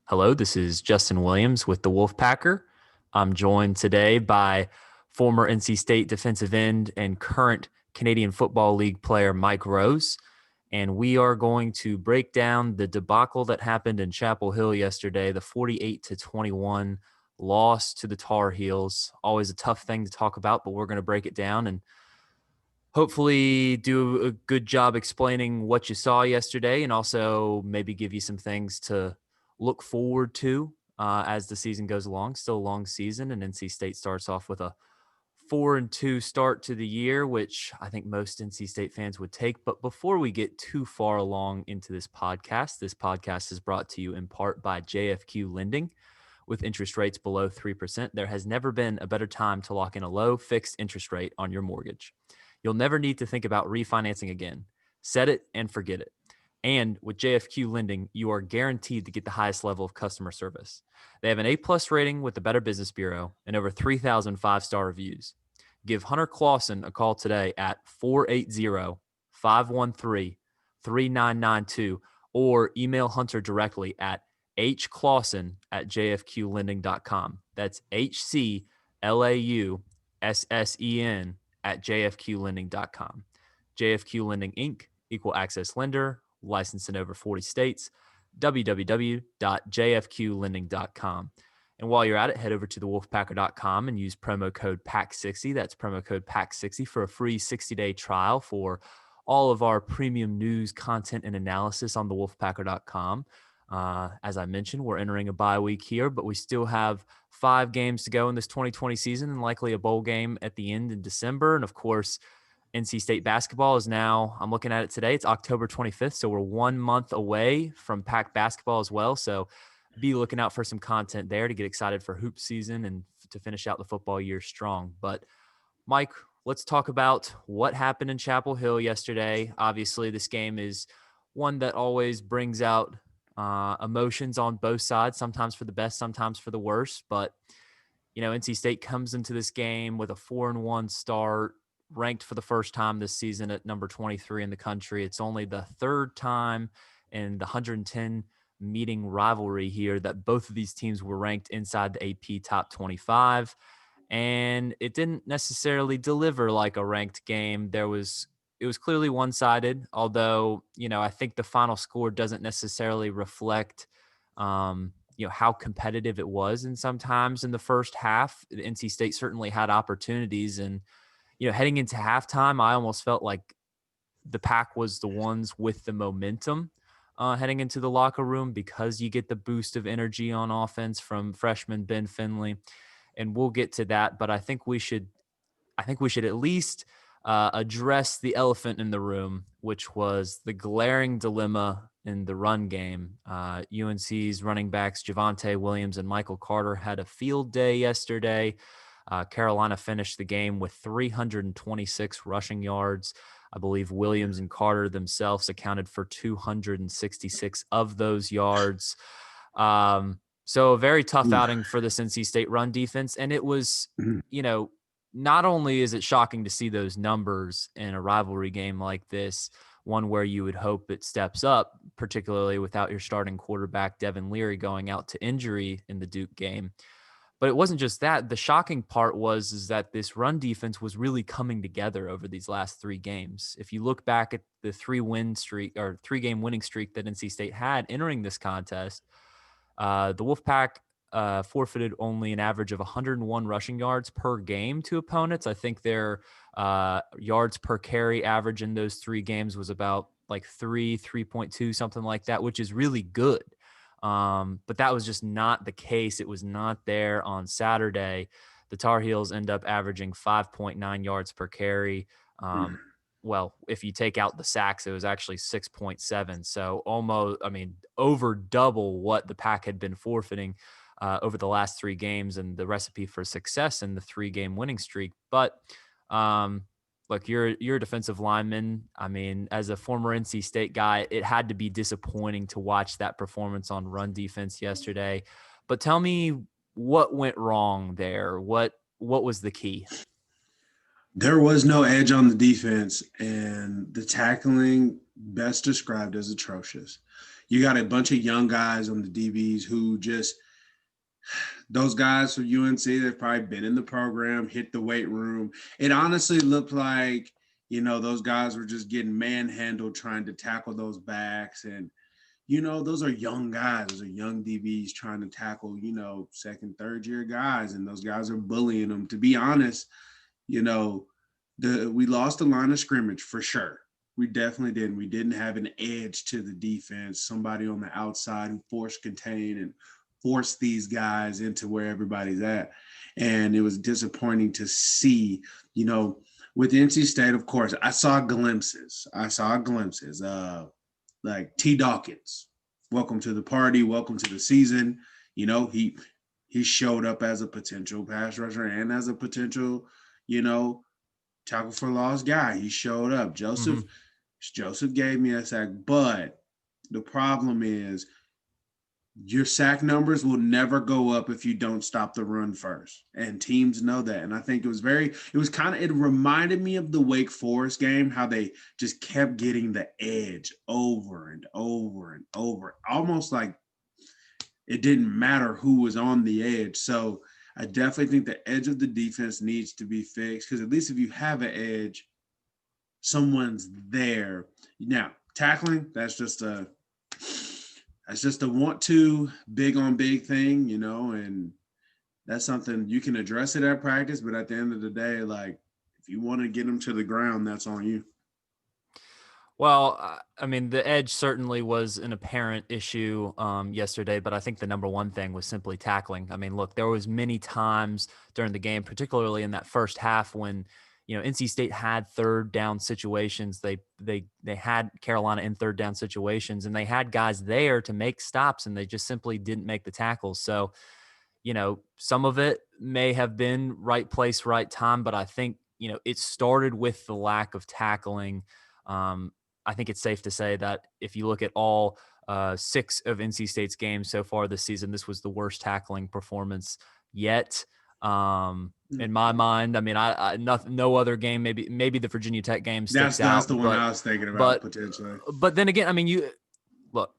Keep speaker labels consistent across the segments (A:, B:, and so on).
A: Hello, this is Justin Williams with the Wolfpacker. I'm joined today by former NC State defensive end and current Canadian Football League player Mike Rose. And we are going to break down the debacle that happened in Chapel Hill yesterday, the 48-21 loss to the Tar Heels. Always a tough thing to talk about, but we're going to break it down and hopefully do a good job explaining what you saw yesterday and also maybe give you some things to look forward to as the season goes along. Still a long season, and NC State starts off with a 4-2 start to the year, which I think most NC State fans would take. But before we get too far along into this podcast is brought to you in part by JFQ Lending. With interest rates below 3%, there has never been a better time to lock in a low fixed interest rate on your mortgage. You'll never need to think about refinancing again. Set it and forget it. And with JFQ Lending, you are guaranteed to get the highest level of customer service. They have an A-plus rating with the Better Business Bureau and over 3,000 five-star reviews. Give Hunter Clausen a call today at 480-513-3992 or email Hunter directly at hclausen@jfqlending.com. That's HCLAUSSEN@jfqlending.com. JFQ Lending Inc., Equal Access Lender, licensed in over 40 states, www.jfqlending.com. And while you're at it, head over to thewolfpacker.com and use promo code PACK60. That's promo code PACK60 for a free 60-day trial for all of our premium news, content, and analysis on thewolfpacker.com. As I mentioned, we're entering a bye week here, but we still have 5 games to go in this 2020 season and likely a bowl game at the end in December. And of course, NC State basketball is now, I'm looking at it today, it's October 25th. So we're 1 month away from Pack basketball as well. So be looking out for some content there to get excited for hoop season and to finish out the football year strong. But Mike, let's talk about what happened in Chapel Hill yesterday. Obviously, this game is one that always brings out emotions on both sides, sometimes for the best, sometimes for the worst. But, NC State comes into this game with a 4-1 start, ranked for the first time this season at number 23 in the country. It's only the third time in the 110 meeting rivalry here that both of these teams were ranked inside the AP top 25. And it didn't necessarily deliver like a ranked game. It was clearly one-sided, although, I think the final score doesn't necessarily reflect, how competitive it was. And sometimes in the first half, NC State certainly had opportunities. And, heading into halftime, I almost felt like the Pack was the ones with the momentum heading into the locker room because you get the boost of energy on offense from freshman Ben Finley. And we'll get to that, but I think we should at least address the elephant in the room, which was the glaring dilemma in the run game. UNC's running backs Javonte Williams and Michael Carter had a field day yesterday. Carolina finished the game with 326 rushing yards. I believe Williams and Carter themselves accounted for 266 of those yards. So a very tough outing for the NC State run defense. And it was, not only is it shocking to see those numbers in a rivalry game like this, one where you would hope it steps up, particularly without your starting quarterback, Devin Leary, going out to injury in the Duke game. But it wasn't just that. The shocking part is that this run defense was really coming together over these last 3 games. If you look back at the 3-game winning streak that NC State had entering this contest, the Wolfpack forfeited only an average of 101 rushing yards per game to opponents. I think their yards per carry average in those 3 games was about like 3.2, something like that, which is really good. But that was just not the case. It was not there on Saturday. The Tar Heels end up averaging 5.9 yards per carry. Well, if you take out the sacks, it was actually 6.7. So almost, over double what the Pack had been forfeiting over the last 3 games, and the recipe for success in the 3-game winning streak. But look, you're a defensive lineman. As a former NC State guy, it had to be disappointing to watch that performance on run defense yesterday. But tell me what went wrong there. What was the key?
B: There was no edge on the defense, and the tackling best described as atrocious. You got a bunch of young guys on the DBs who just those guys from UNC, they've probably been in the program, hit the weight room. It honestly looked like, those guys were just getting manhandled trying to tackle those backs. And, those are young guys. Those are young DBs trying to tackle, second, third year guys. And those guys are bullying them. To be honest, we lost the line of scrimmage for sure. We definitely did. We didn't have an edge to the defense, somebody on the outside who forced contain and force these guys into where everybody's at. And it was disappointing to see, with NC State, of course, I saw glimpses. Like T. Dawkins, welcome to the party, welcome to the season. He showed up as a potential pass rusher and as a potential, tackle for loss guy. He showed up. Joseph gave me a sack, but the problem is your sack numbers will never go up if you don't stop the run first. And teams know that. And I think it reminded me of the Wake Forest game, how they just kept getting the edge over and over and over, almost like it didn't matter who was on the edge. So I definitely think the edge of the defense needs to be fixed, because at least if you have an edge, someone's there. Now, tackling, that's just a want to big on big thing, and that's something you can address it at practice. But at the end of the day, like, if you want to get them to the ground, that's on you.
A: Well, the edge certainly was an apparent issue yesterday, but I think the number one thing was simply tackling. Look, there was many times during the game, particularly in that first half, when NC State had third down situations. They had Carolina in third down situations, and they had guys there to make stops, and they just simply didn't make the tackles. So, some of it may have been right place, right time, but I think, it started with the lack of tackling. I think it's safe to say that if you look at all 6 of NC State's games so far this season, this was the worst tackling performance yet. In my mind, no other game, maybe the Virginia Tech game sticks out.
B: That's the one I was thinking about potentially.
A: But then again, you look,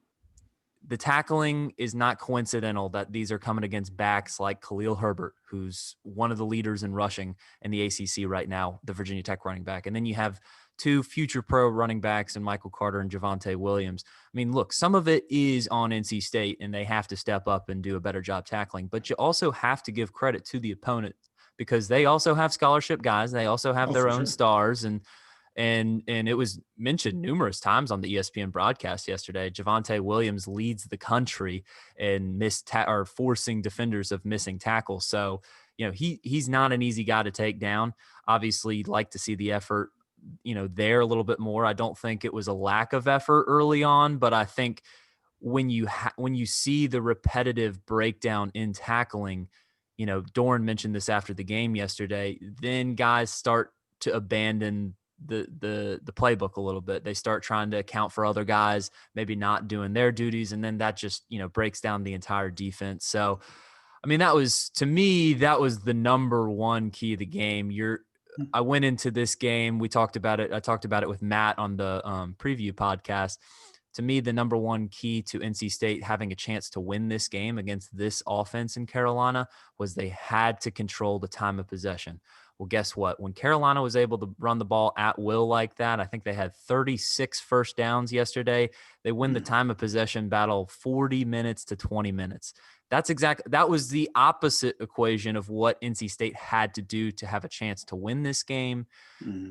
A: the tackling is not coincidental that these are coming against backs like Khalil Herbert, who's one of the leaders in rushing in the ACC right now, the Virginia Tech running back. And then you have 2 future pro running backs in Michael Carter and Javonte Williams. Look, some of it is on NC State, and they have to step up and do a better job tackling. But you also have to give credit to the opponent, because they also have scholarship guys. They also have their own stars. And it was mentioned numerous times on the ESPN broadcast yesterday. Javonte Williams leads the country in forcing defenders of missing tackles. So, he's not an easy guy to take down. Obviously, you'd like to see the effort, there a little bit more. I don't think it was a lack of effort early on, but I think when you see the repetitive breakdown in tackling, Doran mentioned this after the game yesterday, then guys start to abandon the playbook a little bit. They start trying to account for other guys maybe not doing their duties, and then that just breaks down the entire defense. So that was the number one key of the game. I went into this game, we talked about it. I talked about it with Matt on the preview podcast. To me, the number one key to NC State having a chance to win this game against this offense in Carolina was they had to control the time of possession. Well, guess what? When Carolina was able to run the ball at will like that, I think they had 36 first downs yesterday. They win the time of possession battle 40 minutes to 20 minutes. That was the opposite equation of what NC State had to do to have a chance to win this game.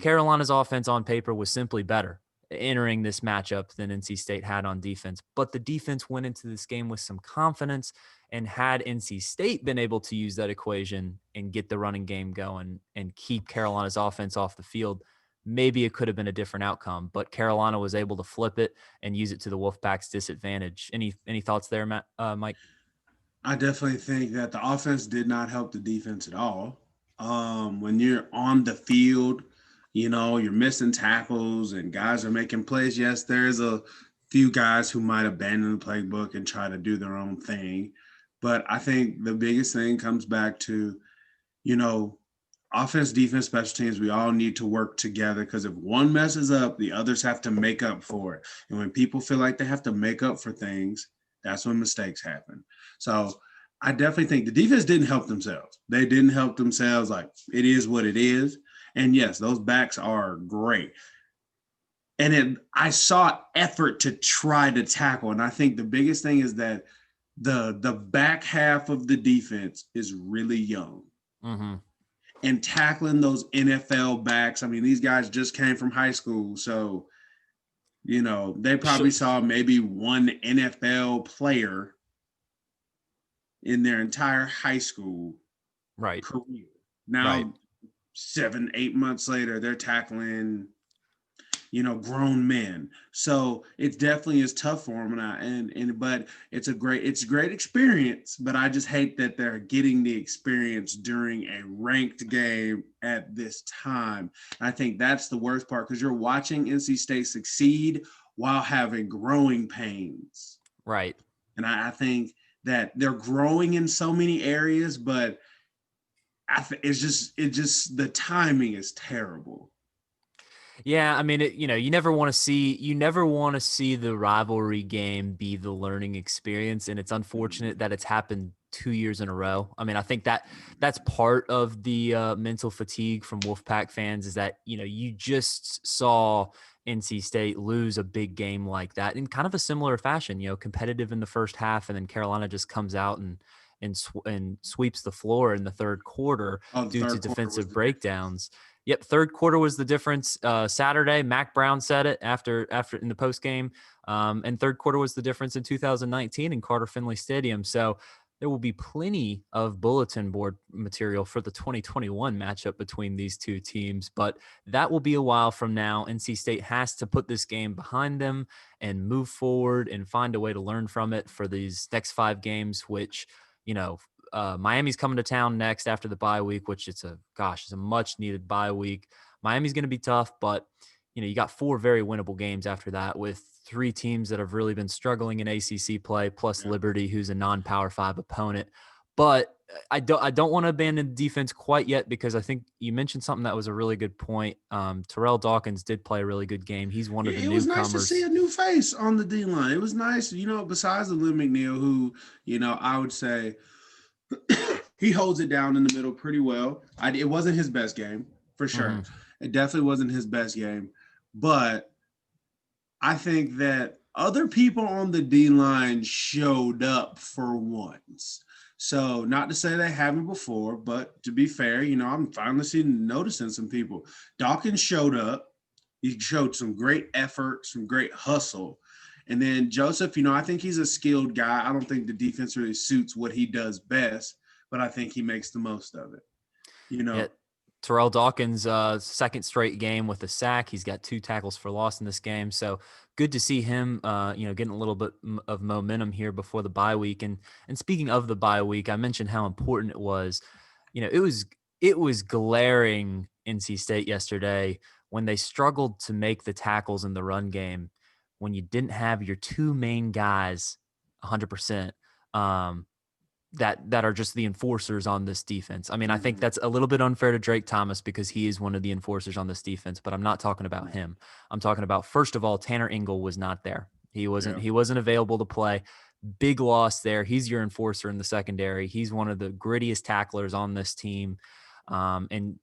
A: Carolina's offense on paper was simply better entering this matchup than NC State had on defense, but the defense went into this game with some confidence, and had NC State been able to use that equation and get the running game going and keep Carolina's offense off the field, maybe it could have been a different outcome. But Carolina was able to flip it and use it to the Wolfpack's disadvantage. Any thoughts there, Matt, Mike?
B: I definitely think that the offense did not help the defense at all. When you're on the field, you're missing tackles and guys are making plays. Yes, there's a few guys who might abandon the playbook and try to do their own thing. But I think the biggest thing comes back to, offense, defense, special teams, we all need to work together because if one messes up, the others have to make up for it. And when people feel like they have to make up for things, that's when mistakes happen. So I definitely think the defense didn't help themselves. They didn't help themselves. Like, it is what it is. And yes, those backs are great. And I saw effort to try to tackle. And I think the biggest thing is that the back half of the defense is really young.
A: Mm-hmm.
B: And tackling those NFL backs, I mean, these guys just came from high school. So, they probably saw maybe one NFL player in their entire high school
A: Right.
B: career. Now,
A: Right.
B: 7-8 months later, they're tackling grown men. So it definitely is tough for them. But it's a great experience. But I just hate that they're getting the experience during a ranked game at this time. And I think that's the worst part because you're watching NC State succeed while having growing pains.
A: Right.
B: And I think that they're growing in so many areas, but it's just the timing is terrible.
A: Yeah, I mean, you never want to see the rivalry game be the learning experience, and it's unfortunate that it's happened 2 years in a row. I mean, I think that's part of the mental fatigue from Wolfpack fans is that you just saw NC State lose a big game like that in kind of a similar fashion. Competitive in the first half, and then Carolina just comes out and sweeps the floor in the third quarter due to defensive breakdowns. Yep, third quarter was the difference. Saturday, Mac Brown said it after in the post game, and third quarter was the difference in 2019 in Carter Finley Stadium. So there will be plenty of bulletin board material for the 2021 matchup between these two teams, but that will be a while from now. NC State has to put this game behind them and move forward and find a way to learn from it for these next 5 games, which Miami's coming to town next after the bye week, which it's a much needed bye week. Miami's going to be tough, but you got 4 very winnable games after that with 3 teams that have really been struggling in ACC play, plus Liberty, who's a non-Power 5 opponent. But I don't want to abandon defense quite yet because I think you mentioned something that was a really good point. Terrell Dawkins did play a really good game. He's one of the newcomers.
B: It was nice to see a new face on the D line. It was nice, besides the Lynn McNeil, who, I would say he holds it down in the middle pretty well. It wasn't his best game, for sure. Mm-hmm. It definitely wasn't his best game. But I think that other people on the D-line showed up for once. So not to say they haven't before, but to be fair, I'm finally noticing some people. Dawkins showed up. He showed some great effort, some great hustle. And then Joseph, I think he's a skilled guy. I don't think the defense really suits what he does best, but I think he makes the most of it.
A: Yeah. Terrell Dawkins, second straight game with a sack. He's got 2 tackles for loss in this game. So good to see him, getting a little bit of momentum here before the bye week. And speaking of the bye week, I mentioned how important it was. It was glaring NC State yesterday when they struggled to make the tackles in the run game when you didn't have your 2 main guys 100%. That are just the enforcers on this defense. I mean, I think that's a little bit unfair to Drake Thomas because he is one of the enforcers on this defense, but I'm not talking about him. I'm talking about, first of all, Tanner Engel was not there. He wasn't available to play. Big loss there. He's your enforcer in the secondary. He's one of the grittiest tacklers on this team. And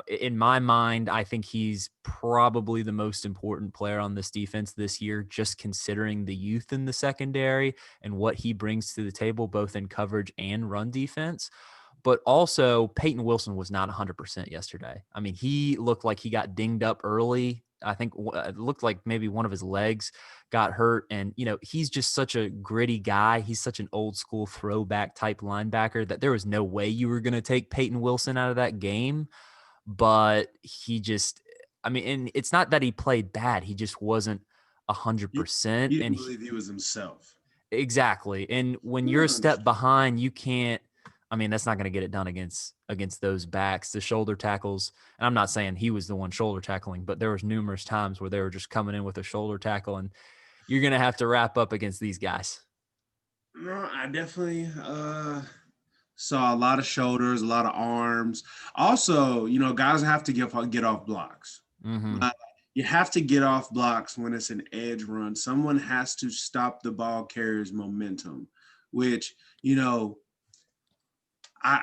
A: in my mind, I think he's probably the most important player on this defense this year, just considering the youth in the secondary and what he brings to the table, both in coverage and run defense. But also, Peyton Wilson was not 100% yesterday. I mean, he looked like he got dinged up early. I think it looked like maybe one of his legs got hurt. And, he's just such a gritty guy. He's such an old school throwback type linebacker that there was no way you were going to take Peyton Wilson out of that game. But and it's not that he played bad. He just wasn't 100%.
B: He didn't believe he was himself.
A: Exactly. And when you're a step behind, you can't, that's not going to get it done against those backs, the shoulder tackles. And I'm not saying he was the one shoulder tackling, but there was numerous times where they were just coming in with a shoulder tackle, and you're going to have to wrap up against these guys.
B: No, I definitely, Saw a lot of shoulders, a lot of arms. Also, guys have to get off blocks.
A: Mm-hmm.
B: Uh, you have to get off blocks when it's an edge run. Someone has to stop the ball carrier's momentum, which,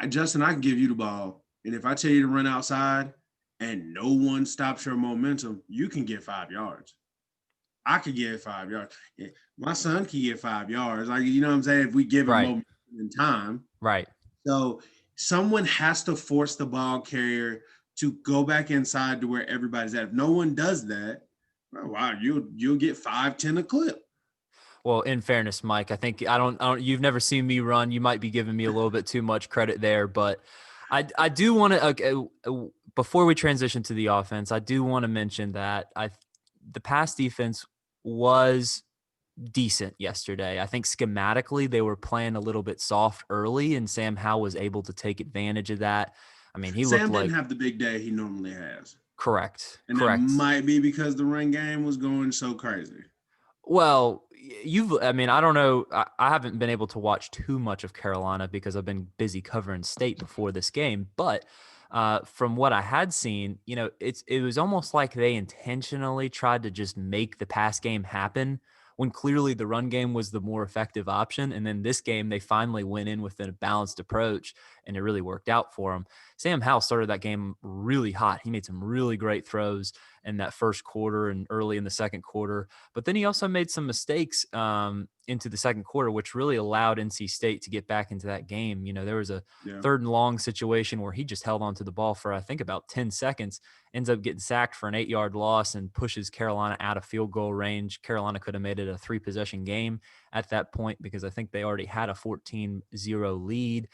B: Justin, I can give you the ball. And if I tell you to run outside and no one stops your momentum, you can get 5 yards. I could get 5 yards. Yeah, my son can get 5 yards. Like, you know what I'm saying? If we give him
A: Right.
B: momentum and time.
A: Right.
B: So someone has to force the ball carrier to go back inside to where everybody's at. If no one does that, wow, you'll get 5-10 a clip.
A: Well, in fairness, Mike, I don't. You've never seen me run. You might be giving me a little bit too much credit there, but I do want to. Before we transition to the offense, I do want to mention that the pass defense was decent yesterday. I think schematically they were playing a little bit soft early, and Sam Howell was able to take advantage of that. I mean, he looked
B: Sam didn't
A: like
B: have the big day he normally has.
A: correct.
B: And that might be because the run game was going so crazy.
A: Well, I mean, I don't know. I haven't been able to watch too much of Carolina because I've been busy covering state before this game. But from what I had seen, it was almost like they intentionally tried to just make the pass game happen when clearly the run game was the more effective option. And then this game, they finally went in with a balanced approach, and it really worked out for them. Sam Howell started that game really hot. He made some really great throws in that first quarter and early in the second quarter. But then he also made some mistakes into the second quarter, which really allowed NC State to get back into that game. There was a third and long situation where he just held onto the ball for, I think, about 10 seconds, ends up getting sacked for an 8-yard loss and pushes Carolina out of field goal range. Carolina could have made it a 3-possession game at that point because I think they already had a 14-0 lead.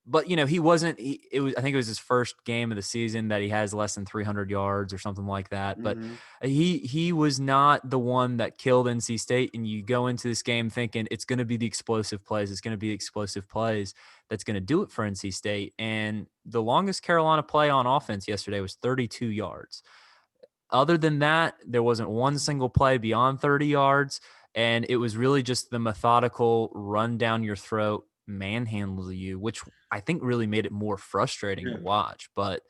A: But he wasn't. I think it was his first game of the season that he has less than 300 yards or something like that. But he was not the one that killed NC State. And you go into this game thinking it's going to be the explosive plays. It's going to be explosive plays that's going to do it for NC State. And the longest Carolina play on offense yesterday was 32 yards. Other than that, there wasn't one single play beyond 30 yards. And it was really just the methodical run down your throat, manhandle you, which I think really made it more frustrating to watch. But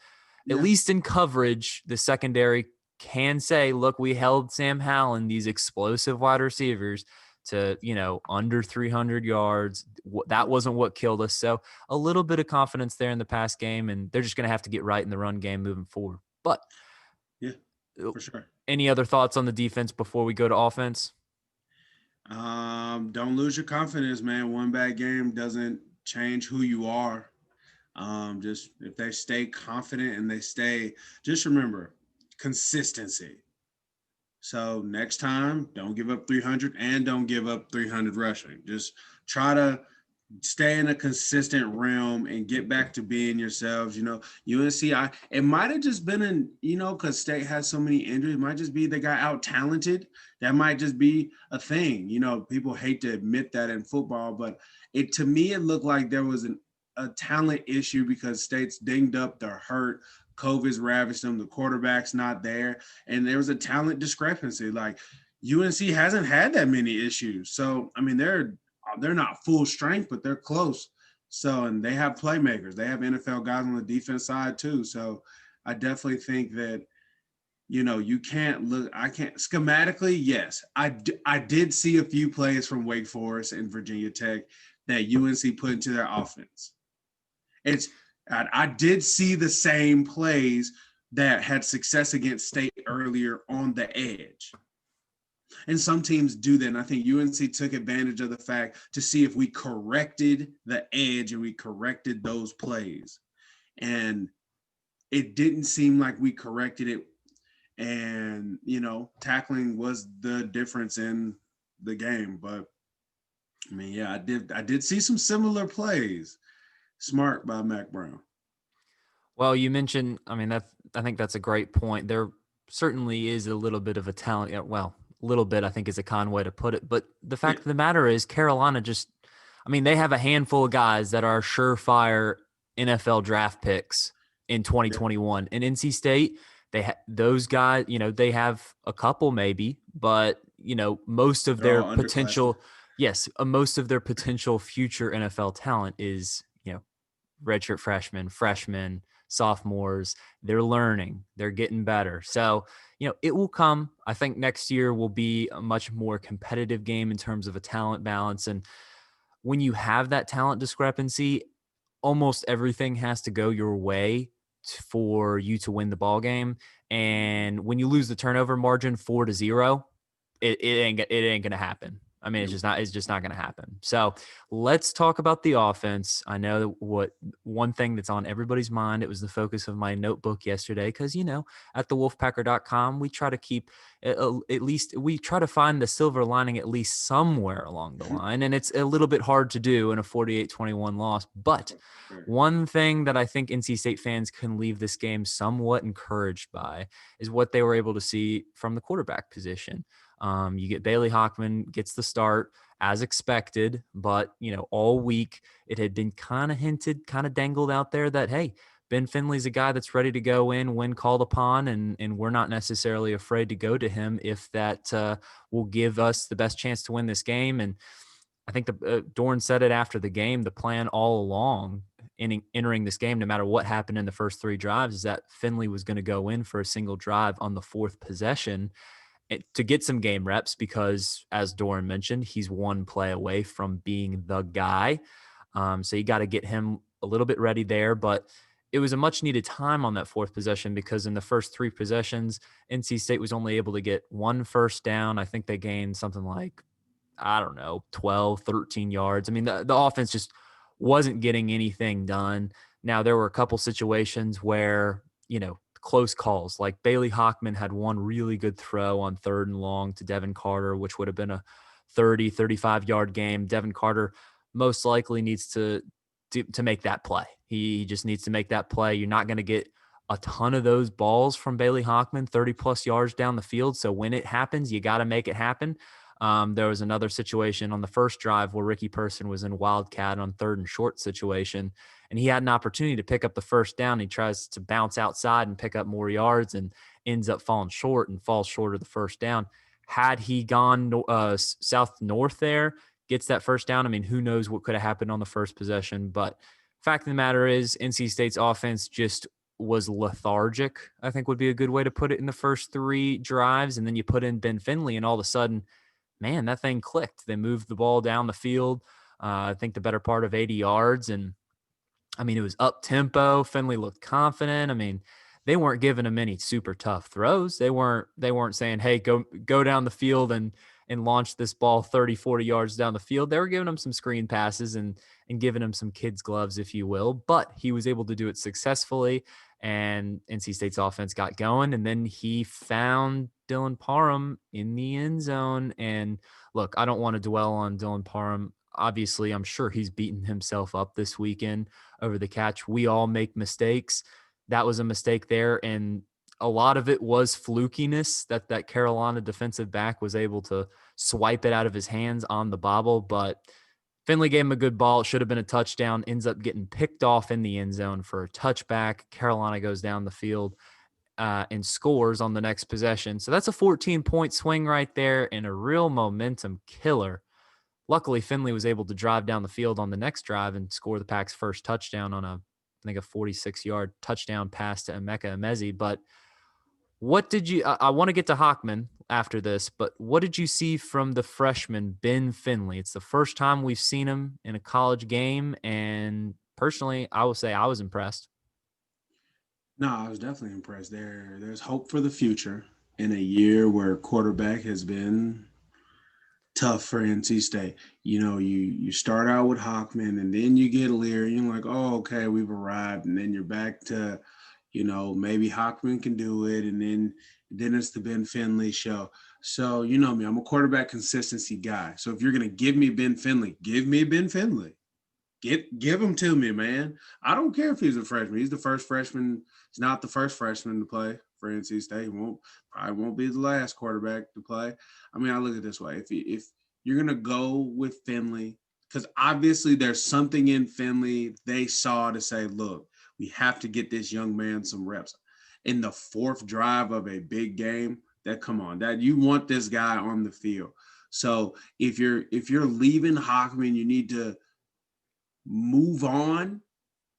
A: at least in coverage, the secondary can say, look, we held Sam Howell and these explosive wide receivers to, under 300 yards. That wasn't what killed us. So a little bit of confidence there in the pass game, and they're just going to have to get right in the run game moving forward. But
B: yeah, for sure.
A: Any other thoughts on the defense before we go to offense?
B: Don't lose your confidence, man. One bad game doesn't change who you are. Just if they stay confident and just remember consistency. So next time, don't give up 300 and don't give up 300 rushing. Just try to stay in a consistent realm and get back to being yourselves. UNC, it might have just been because State has so many injuries, it might just be they got out talented. That might just be a thing. People hate to admit that in football, but to me, it looked like there was a talent issue because State's dinged up, they're hurt. COVID's ravaged them. The quarterback's not there. And there was a talent discrepancy. Like UNC hasn't had that many issues. So, I mean, they're not full strength, but they're close. So, and they have playmakers. They have NFL guys on the defense side too. So I definitely think that, you can't look, I can't schematically. Yes. I did see a few plays from Wake Forest and Virginia Tech that UNC put into their offense. I did see the same plays that had success against State earlier on the edge. And some teams do that. And I think UNC took advantage of the fact to see if we corrected the edge and we corrected those plays. And it didn't seem like we corrected it. And, tackling was the difference in the game. But, I mean, yeah, I did see some similar plays. Smart by Mac Brown.
A: Well, you mentioned, I think that's a great point. There certainly is a little bit of a talent. Well, a little bit, I think, is a kind way to put it. But the fact of the matter is Carolina they have a handful of guys that are surefire NFL draft picks in 2021. And NC State, those guys, they have a couple maybe, but, most of their potential Yes, most of their potential future NFL talent is, redshirt freshmen, sophomores. They're learning, they're getting better. So, it will come. I think next year will be a much more competitive game in terms of a talent balance. And when you have that talent discrepancy, almost everything has to go your way for you to win the ball game. And when you lose the turnover margin 4-0, it ain't gonna happen. I mean, it's just not gonna happen. So let's talk about the offense. I know what one thing that's on everybody's mind. It was the focus of my notebook yesterday because at the Wolfpacker.com we try to keep at least we try to find the silver lining at least somewhere along the line, and it's a little bit hard to do in a 48-21 loss. But one thing that I think NC State fans can leave this game somewhat encouraged by is what they were able to see from the quarterback position. You get Bailey Hockman gets the start as expected, but all week it had been kind of hinted, kind of dangled out there that, hey, Ben Finley's a guy that's ready to go in when called upon, and we're not necessarily afraid to go to him if that will give us the best chance to win this game. And I think Dorn said it after the game. The plan all along in entering this game, no matter what happened in the first 3 drives, is that Finley was going to go in for a single drive on the 4th possession to get some game reps because, as Doran mentioned, he's one play away from being the guy. So you got to get him a little bit ready there. But it was a much needed time on that 4th possession because in the first 3 possessions, NC State was only able to get 1 first down. I think they gained something like, 12, 13 yards. I mean, the offense just wasn't getting anything done. Now, there were a couple situations where, close calls. Like Bailey Hockman had one really good throw on 3rd and long to Devin Carter, which would have been a 30, 35-yard game. Devin Carter most likely needs to make that play. He just needs to make that play. You're not going to get a ton of those balls from Bailey Hockman, 30-plus yards down the field. So when it happens, you got to make it happen. There was another situation on the first drive where Ricky Person was in Wildcat on 3rd and short situation, and he had an opportunity to pick up the first down. He tries to bounce outside and pick up more yards and ends up falling short and falls short of the first down. Had he gone south-north there, gets that first down, I mean, who knows what could have happened on the first possession. But fact of the matter is NC State's offense just was lethargic, I think would be a good way to put it, in the first 3 drives. And then you put in Ben Finley, and all of a sudden, man, that thing clicked. They moved the ball down the field, I think the better part of 80 yards. And I mean, it was up tempo. Finley looked confident. I mean, they weren't giving him any super tough throws. They weren't saying, hey, go down the field and launch this ball 30, 40 yards down the field. They were giving him some screen passes and giving him some kids' gloves, if you will. But he was able to do it successfully, and NC State's offense got going. And then he found Dylan Parham in the end zone. And look, I don't want to dwell on Dylan Parham. Obviously, I'm sure he's beaten himself up this weekend over the catch. We all make mistakes. That was a mistake there. And a lot of it was flukiness that Carolina defensive back was able to swipe it out of his hands on the bobble. But Finley gave him a good ball. It should have been a touchdown. Ends up getting picked off in the end zone for a touchback. Carolina goes down the field and scores on the next possession. So that's a 14-point swing right there and a real momentum killer. Luckily, Finley was able to drive down the field on the next drive and score the Pack's first touchdown on I think a 46-yard touchdown pass to Emeka Emezi. But what did you – I want to get to Hockman after this, but what did you see from the freshman, Ben Finley? It's the first time we've seen him in a college game, and personally, I will say I was impressed.
B: No, I was definitely impressed. There's hope for the future in a year where quarterback has been tough for NC State. You start out with Hockman, and then you get Lear. You're like, oh, okay, we've arrived. And then you're back to, maybe Hockman can do it. And then it's the Ben Finley show. So, you know me, I'm a quarterback consistency guy. So if you're going to give me Ben Finley, give me Ben Finley. Give him to me, man. I don't care if he's a freshman. He's the first freshman. He's not the first freshman to play for NC State. Probably won't be the last quarterback to play. I mean, I look at it this way. If you're going to go with Finley, because obviously there's something in Finley they saw to say, look, we have to get this young man some reps. In the 4th drive of a big game, that you want this guy on the field. So if you're leaving Hockman, you need to move on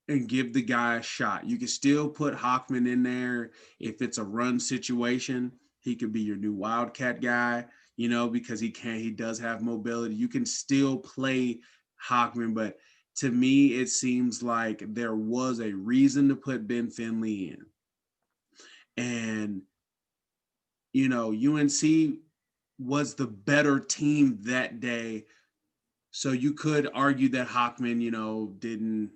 B: and give the guy a shot. You can still put Hockman in there if it's a run situation. He could be your new Wildcat guy, because he does have mobility. You can still play Hockman, but to me, it seems like there was a reason to put Ben Finley in. And, UNC was the better team that day. So you could argue that Hockman,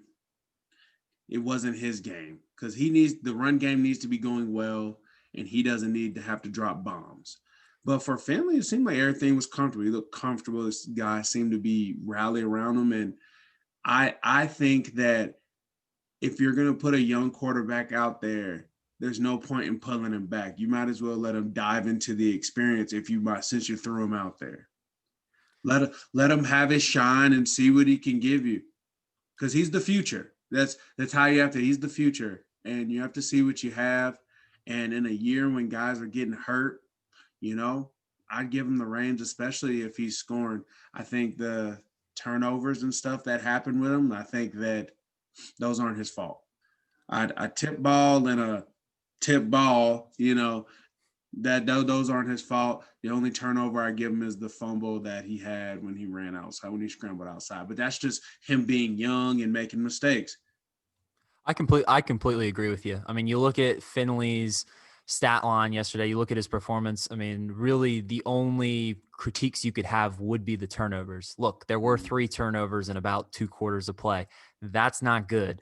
B: it wasn't his game, because the run game needs to be going well, and he doesn't need to have to drop bombs. But for Finley, it seemed like everything was comfortable. He looked comfortable. This guy seemed to be rallying around him. And I think that if you're going to put a young quarterback out there, there's no point in pulling him back. You might as well let him dive into the experience since you threw him out there. Let him have his shine and see what he can give you, because he's the future. That's how you have to. He's the future, and you have to see what you have. And in a year when guys are getting hurt, I'd give him the reins, especially if he's scoring. I think the turnovers and stuff that happened with him, I think that those aren't his fault. A tip ball and a tip ball, that those aren't his fault. The only turnover I give him is the fumble that he had when he ran outside, when he scrambled outside. But that's just him being young and making mistakes.
A: I completely agree with you. I mean, you look at Finley's stat line yesterday, you look at his performance. I mean, really the only critiques you could have would be the turnovers. Look, there were 3 turnovers in about 2 quarters of play. That's not good.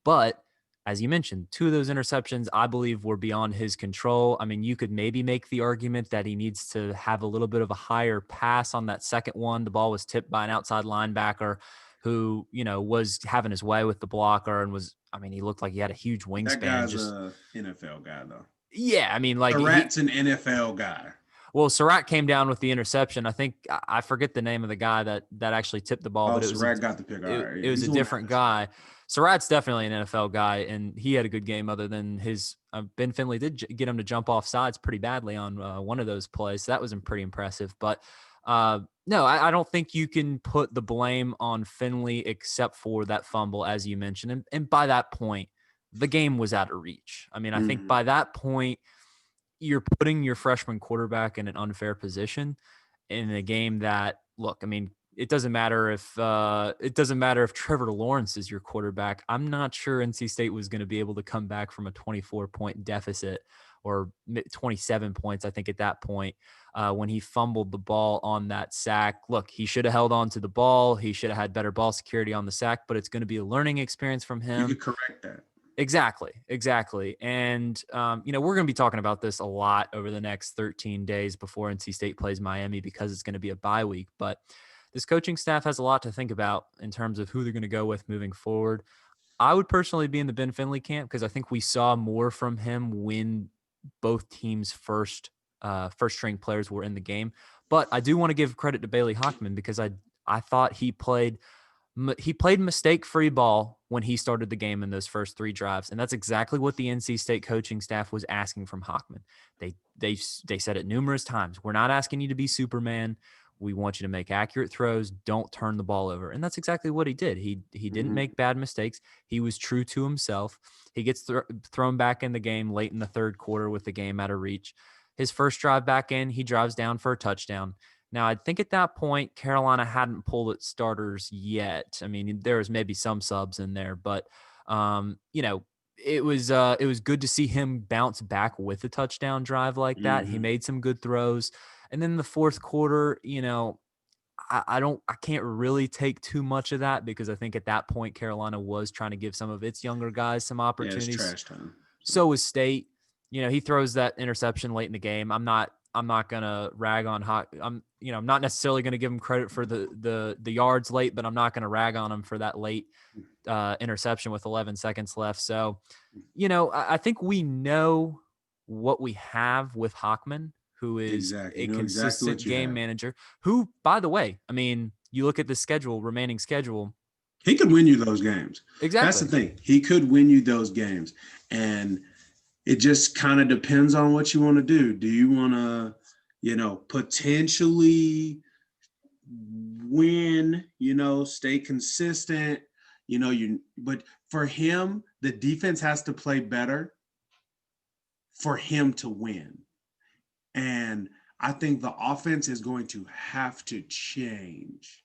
A: But as you mentioned, 2 of those interceptions, I believe, were beyond his control. I mean, you could maybe make the argument that he needs to have a little bit of a higher pass on that second one. The ball was tipped by an outside linebacker who, was having his way with the blocker and he looked like he had a huge wingspan.
B: That guy's an NFL guy, though.
A: Yeah, I mean, like
B: Surratt's an NFL guy.
A: Well, Surratt came down with the interception. I think I forget the name of the guy that actually tipped the ball, but
B: Surratt got the pick.
A: It was a different guy. Surratt's definitely an NFL guy, and he had a good game. Other than his, Ben Finley did get him to jump off sides pretty badly on one of those plays. So that was pretty impressive. But no, I don't think you can put the blame on Finley except for that fumble, as you mentioned. And by that point, the game was out of reach. I mean, I think by that point, you're putting your freshman quarterback in an unfair position in a game that, look, I mean, it doesn't matter if Trevor Lawrence is your quarterback. I'm not sure NC State was going to be able to come back from a 24-point deficit, or 27 points, I think, at that point, when he fumbled the ball on that sack. Look, he should have held on to the ball. He should have had better ball security on the sack, but it's going to be a learning experience from him.
B: You could correct that.
A: Exactly. And, we're going to be talking about this a lot over the next 13 days before NC State plays Miami, because it's going to be a bye week. But this coaching staff has a lot to think about in terms of who they're going to go with moving forward. I would personally be in the Ben Finley camp, because I think we saw more from him when both teams' first string players were in the game. But I do want to give credit to Bailey Hockman, because I thought he played mistake-free ball when he started the game in those first 3 drives, and that's exactly what the NC State coaching staff was asking from Hockman. They said it numerous times. We're not asking you to be Superman. We want you to make accurate throws. Don't turn the ball over. And that's exactly what he did. He didn't make bad mistakes. He was true to himself. He gets thrown back in the game late in the third quarter with the game out of reach. His first drive back in, he drives down for a touchdown. Now, I think at that point, Carolina hadn't pulled its starters yet. I mean, there was maybe some subs in there, but, it was good to see him bounce back with a touchdown drive like that. He made some good throws. And then the fourth quarter, I can't really take too much of that, because I think at that point, Carolina was trying to give some of its younger guys some opportunities.
B: Yeah, it's trash time.
A: So was State. He throws that interception late in the game. I'm not gonna rag on I'm not necessarily gonna give him credit for the yards late, but I'm not gonna rag on him for that late interception with 11 seconds left. So, I think we know what we have with Hockman, who is a consistent game manager, who, by the way, I mean, you look at the remaining schedule.
B: He could win you those games.
A: Exactly.
B: That's the thing. He could win you those games. And it just kind of depends on what you want to do. Do you want to, potentially win, stay consistent, but for him, the defense has to play better for him to win. And I think the offense is going to have to change.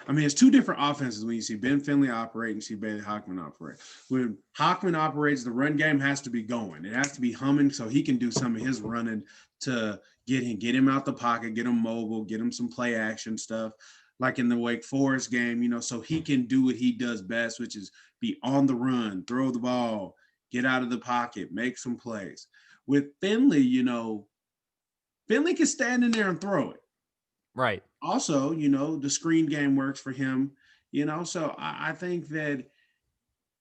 B: I mean, it's two different offenses when you see Ben Finley operate and you see Bailey Hockman operate. When Hockman operates, the run game has to be going. It has to be humming so he can do some of his running to get him out the pocket, get him mobile, get him some play action stuff, like in the Wake Forest game, so he can do what he does best, which is be on the run, throw the ball, get out of the pocket, make some plays. With Finley, Finley can stand in there and throw it.
A: Right.
B: Also, the screen game works for him, so I think that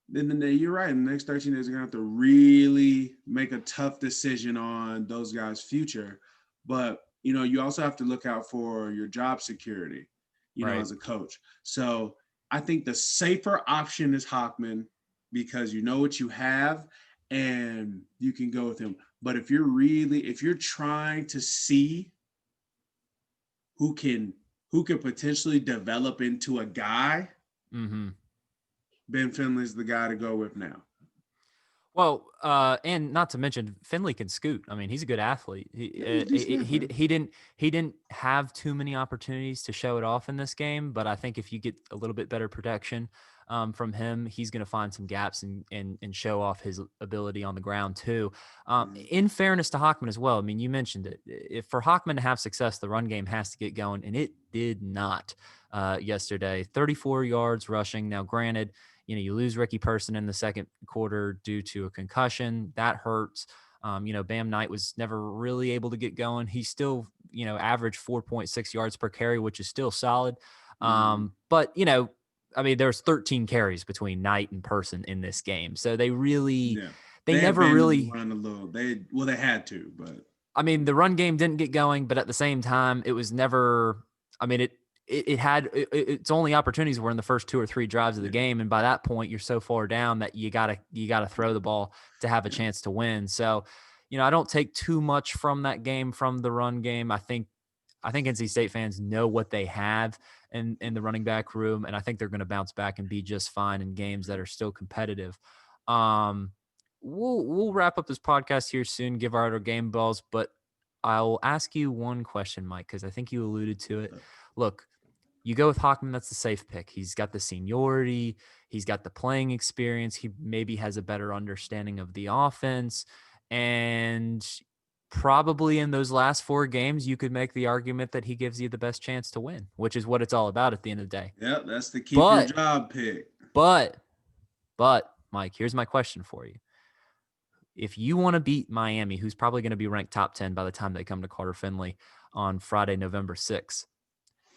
B: then you're right. In the next 13 days, they're going to have to really make a tough decision on those guys' future. But, you also have to look out for your job security, as a coach. So I think the safer option is Hockman because you know what you have and you can go with him. But if you're trying to see who can potentially develop into a guy, Ben Finley's the guy to go with now.
A: Well, and not to mention Finley can scoot. I mean, he's a good athlete. He didn't have too many opportunities to show it off in this game, but I think if you get a little bit better protection from him, he's going to find some gaps and show off his ability on the ground too. In fairness to Hockman as well, I mean, you mentioned it. If for Hockman to have success, the run game has to get going, and it did not yesterday. 34 yards rushing. Now, granted, you lose Ricky Person in the second quarter due to a concussion. That hurts. Bam Knight was never really able to get going. He still, averaged 4.6 yards per carry, which is still solid. But, I mean, there's 13 carries between Knight and Person in this game. So they really, they never really
B: run a little. They had to, but
A: I mean, the run game didn't get going, but at the same time, it was never, I mean, its only opportunities were in the first 2 or 3 drives of the game. And by that point, you're so far down that you gotta throw the ball to have a chance to win. So, I don't take too much from that game, from the run game. I think NC State fans know what they have in the running back room, and I think they're going to bounce back and be just fine in games that are still competitive. We'll wrap up this podcast here soon, give out our game balls, but I'll ask you one question, Mike, because I think you alluded to it. Look, you go with Hockman, that's the safe pick. He's got the seniority. He's got the playing experience. He maybe has a better understanding of the offense. And probably in those last 4 games, you could make the argument that he gives you the best chance to win, which is what it's all about at the end of the day.
B: Yep, that's the keep your job pick.
A: But, Mike, here's my question for you. If you want to beat Miami, who's probably going to be ranked top 10 by the time they come to Carter Finley on Friday, November 6th,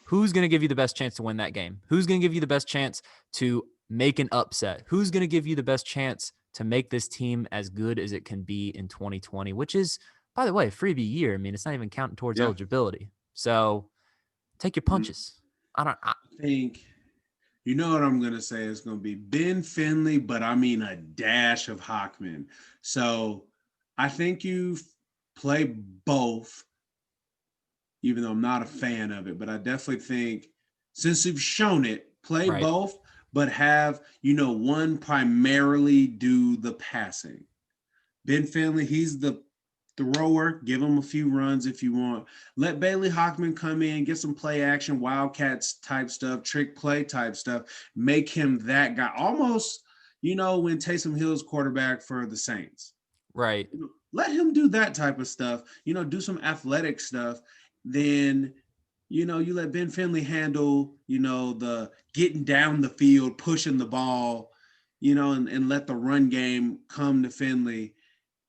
A: who's going to give you the best chance to win that game? Who's going to give you the best chance to make an upset? Who's going to give you the best chance to make this team as good as it can be in 2020, which is, by the way, freebie year. I mean, it's not even counting towards eligibility. So take your punches. I
B: think, you know what I'm going to say? It's going to be Ben Finley, but I mean a dash of Hockman. So I think you play both, even though I'm not a fan of it, but I definitely think since you've shown it, play both, but have, one primarily do the passing. Ben Finley, he's the thrower. Give him a few runs if you want. Let Bailey Hockman come in, get some play action, Wildcats type stuff, trick play type stuff. Make him that guy. Almost, when Taysom Hill's quarterback for the Saints.
A: Right.
B: Let him do that type of stuff. Do some athletic stuff. Then, you let Ben Finley handle, the getting down the field, pushing the ball, and let the run game come to Finley,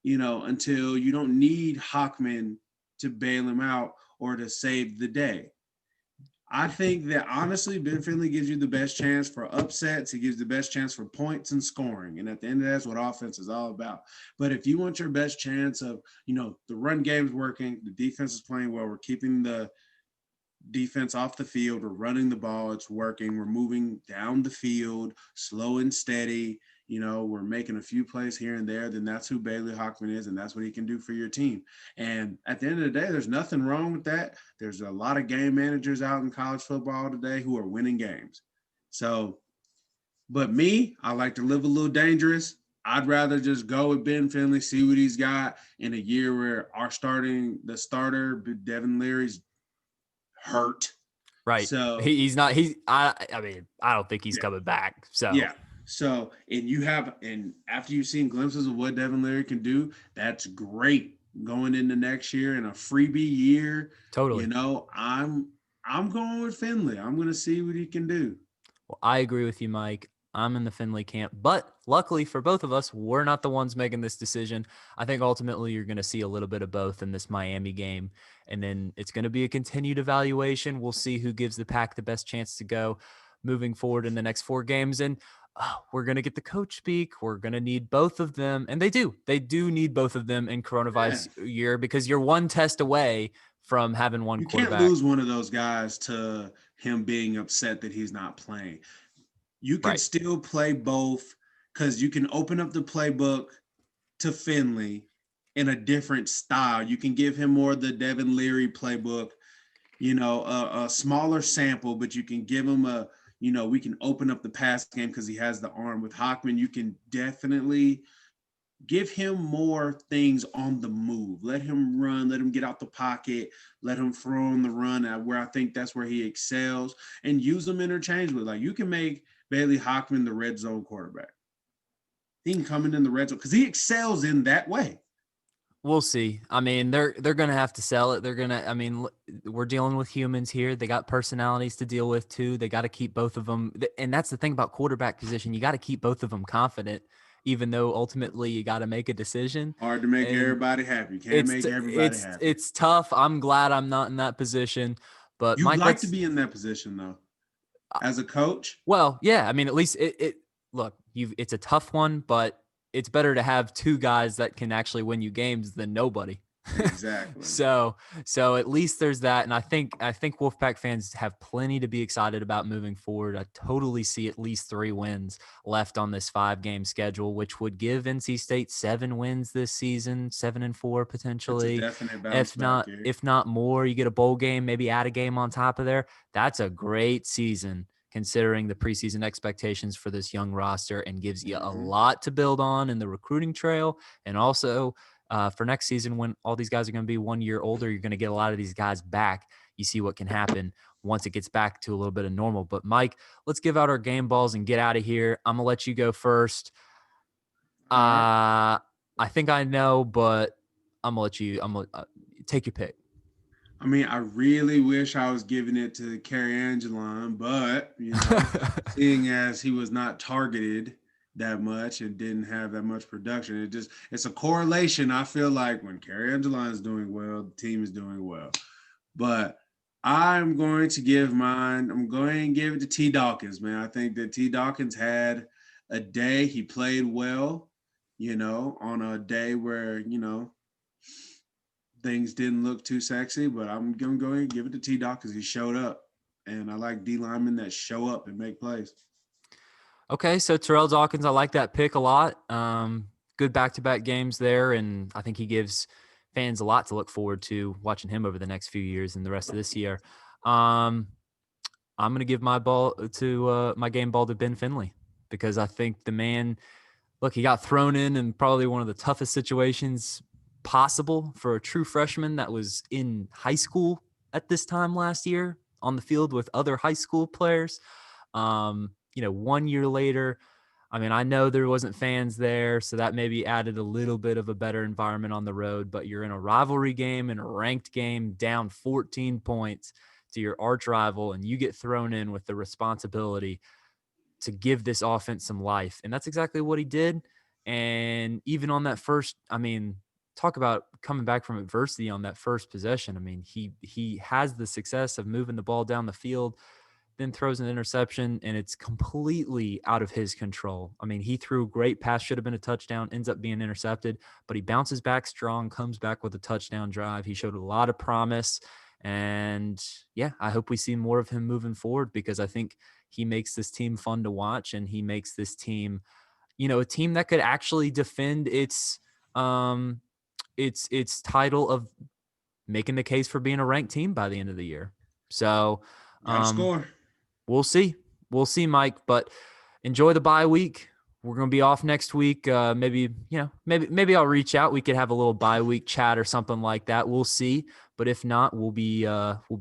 B: until you don't need Hockman to bail him out or to save the day. I think that, honestly, Ben Finley gives you the best chance for upsets. He gives the best chance for points and scoring. And at the end of that, that's what offense is all about. But if you want your best chance of, the run game's working, the defense is playing well, we're keeping the defense off the field, we're running the ball, it's working, we're moving down the field, slow and steady, we're making a few plays here and there, then that's who Bailey Hockman is, and that's what he can do for your team. And at the end of the day, there's nothing wrong with that. There's a lot of game managers out in college football today who are winning games. So, but me, I like to live a little dangerous. I'd rather just go with Ben Finley, see what he's got in a year where the starter, Devin Leary's hurt.
A: Right.
B: So
A: He's not. I mean, I don't think he's
B: yeah,
A: coming back. So
B: yeah. So and after you've seen glimpses of what Devin Leary can do, that's great going into next year in a freebie year.
A: totally.
B: I'm going with Finley. I'm going to see what he can do.
A: Well, I agree with you, Mike. I'm in the Finley camp, but luckily for both of us, we're not the ones making this decision. I think ultimately you're going to see a little bit of both in this Miami game, and then it's going to be a continued evaluation. We'll see who gives the Pack the best chance to go moving forward in the next 4 games, and we're going to get the coach speak. We're going to need both of them, and they do need both of them in coronavirus year, because you're one test away from having one
B: You
A: quarterback.
B: can't lose one of those guys to him being upset that he's not playing. You can still play both, because you can open up the playbook to Finley in a different style. You can give him more of the Devin Leary playbook, a smaller sample, but you can give him we can open up the pass game because he has the arm. With Hockman, you can definitely give him more things on the move. Let him run, let him get out the pocket, let him throw on the run, where I think that's where he excels, and use them interchangeably. Like, you can make Bailey Hockman the red zone quarterback. He can come in the red zone because he excels in that way.
A: We'll see. I mean, they're going to have to sell it. We're dealing with humans here. They got personalities to deal with too. They got to keep both of them. And that's the thing about quarterback position. You got to keep both of them confident, even though ultimately you got to make a decision.
B: Hard to make everybody happy. You can't make everybody happy.
A: It's tough. I'm glad I'm not in that position. But
B: you'd
A: Mike,
B: like to be in that position though, as a coach.
A: Well, yeah. I mean, at least it's a tough one, but it's better to have 2 guys that can actually win you games than nobody.
B: Exactly.
A: So at least there's that. And I think Wolfpack fans have plenty to be excited about moving forward. I totally see at least 3 wins left on this 5-game schedule, which would give NC State 7 wins this season, 7-4 potentially.
B: That's a definite bounce back,
A: if not more, you get a bowl game, maybe add a game on top of there. That's a great season, considering the preseason expectations for this young roster, and gives you a lot to build on in the recruiting trail. And also for next season, when all these guys are going to be 1 year older, you're going to get a lot of these guys back. You see what can happen once it gets back to a little bit of normal. But Mike, let's give out our game balls and get out of here. I'm going to let you go first. I think I know, but I'm going to take your pick.
B: I mean, I really wish I was giving it to Kerry Angelon, but, seeing as he was not targeted that much and didn't have that much production, it's a correlation. I feel like when Kerry Angelon is doing well, the team is doing well. But I'm going to give it to T. Dawkins, man. I think that T. Dawkins had a day. He played well, on a day where, things didn't look too sexy, but I'm going to go ahead and give it to T-Doc because he showed up. And I like D linemen that show up and make plays.
A: Okay, so Terrell Dawkins, I like that pick a lot. Good back-to-back games there, and I think he gives fans a lot to look forward to watching him over the next few years and the rest of this year. I'm going to give my game ball to Ben Finley, because I think the man, look, he got thrown in probably one of the toughest situations possible for a true freshman that was in high school at this time last year, on the field with other high school players. 1 year later, I mean, I know there wasn't fans there, so that maybe added a little bit of a better environment on the road, but you're in a rivalry game, in a ranked game, down 14 points to your arch rival, and you get thrown in with the responsibility to give this offense some life. And that's exactly what he did. And even on that first, I mean, talk about coming back from adversity on that first possession. I mean, he has the success of moving the ball down the field, then throws an interception, and it's completely out of his control. I mean, he threw a great pass, should have been a touchdown, ends up being intercepted, but he bounces back strong, comes back with a touchdown drive. He showed a lot of promise. And yeah, I hope we see more of him moving forward, because I think he makes this team fun to watch, and he makes this team, a team that could actually defend its title of making the case for being a ranked team by the end of the year. So
B: Gotta score.
A: We'll see. We'll see, Mike, but enjoy the bye week. We're going to be off next week. Maybe I'll reach out. We could have a little bye week chat or something like that. We'll see. But if not, we'll be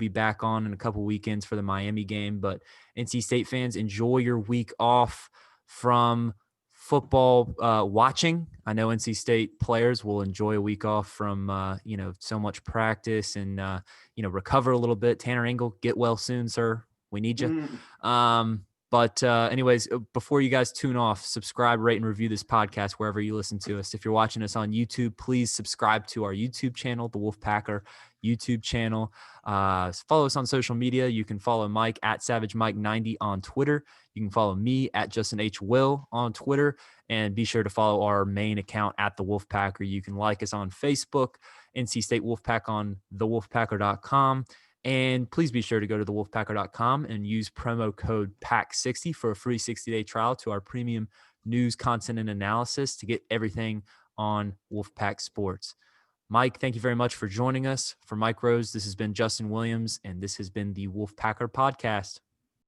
A: back on in a couple weekends for the Miami game. But NC State fans, enjoy your week off from football watching. I know NC State players will enjoy a week off from so much practice and recover a little bit. Tanner Engel, get well soon, sir. We need you. But anyways, before you guys tune off, subscribe, rate, and review this podcast wherever you listen to us. If you're watching us on YouTube, please subscribe to our YouTube channel, the Wolfpacker YouTube channel. Follow us on social media. You can follow Mike at SavageMike90 on Twitter. You can follow me at Justin H. Will on Twitter. And be sure to follow our main account at the Wolfpacker. You can like us on Facebook, NC State Wolfpack on thewolfpacker.com. And please be sure to go to thewolfpacker.com and use promo code PACK60 for a free 60-day trial to our premium news, content, and analysis to get everything on Wolfpack Sports. Mike, thank you very much for joining us. For Mike Rose, this has been Justin Williams, and this has been the Wolfpacker Podcast.